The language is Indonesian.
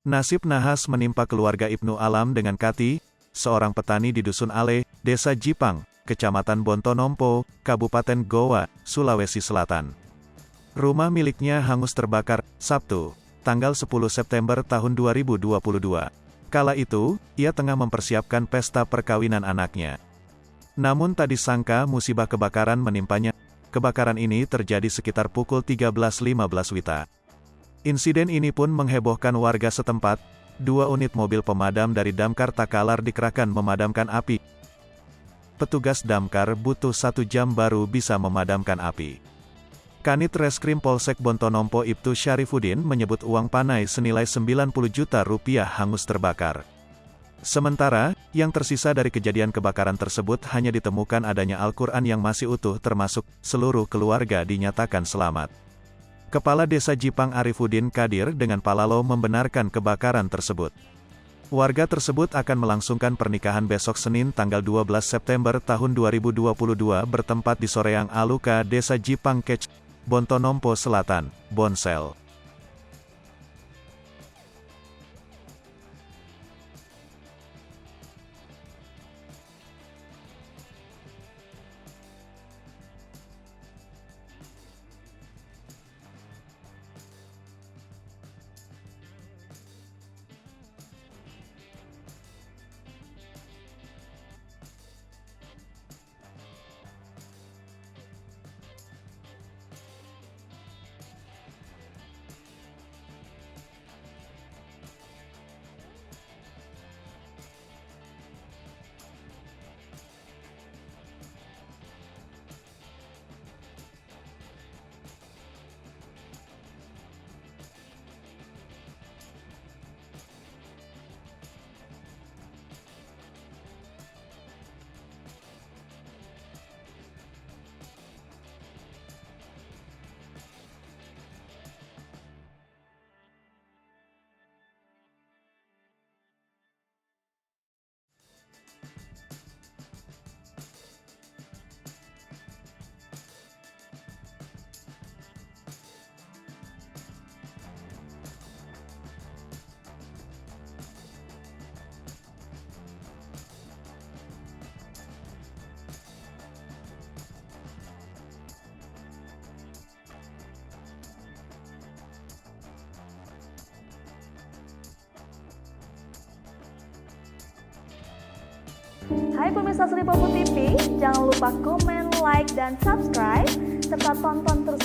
Nasib nahas menimpa keluarga Ibnu Alam dengan Kati, seorang petani di Dusun Ale, Desa Jipang, Kecamatan Bontonompo, Kabupaten Goa, Sulawesi Selatan. Rumah miliknya hangus terbakar, Sabtu, tanggal 10 September tahun 2022. Kala itu, ia tengah mempersiapkan pesta perkawinan anaknya. Namun tak disangka musibah kebakaran menimpanya. Kebakaran ini terjadi sekitar pukul 13.15 WITA. Insiden ini pun menghebohkan warga setempat. 2 unit mobil pemadam dari Damkar Takalar dikerahkan memadamkan api. Petugas Damkar butuh 1 jam baru bisa memadamkan api. Kanit Reskrim Polsek Bontonompo Ibtu Syarifuddin menyebut uang panai senilai 90 juta rupiah hangus terbakar. Sementara, yang tersisa dari kejadian kebakaran tersebut hanya ditemukan adanya Al-Quran yang masih utuh termasuk seluruh keluarga dinyatakan selamat. Kepala Desa Jipang Arifuddin Kadir dengan Palalo membenarkan kebakaran tersebut. Warga tersebut akan melangsungkan pernikahan besok Senin tanggal 12 September tahun 2022 bertempat di Soreang Aluka Desa Jipang Kec, Bontonompo Selatan, Bonsel. Hai pemirsa Sri Popo TV, jangan lupa komen, like, dan subscribe, serta tonton terus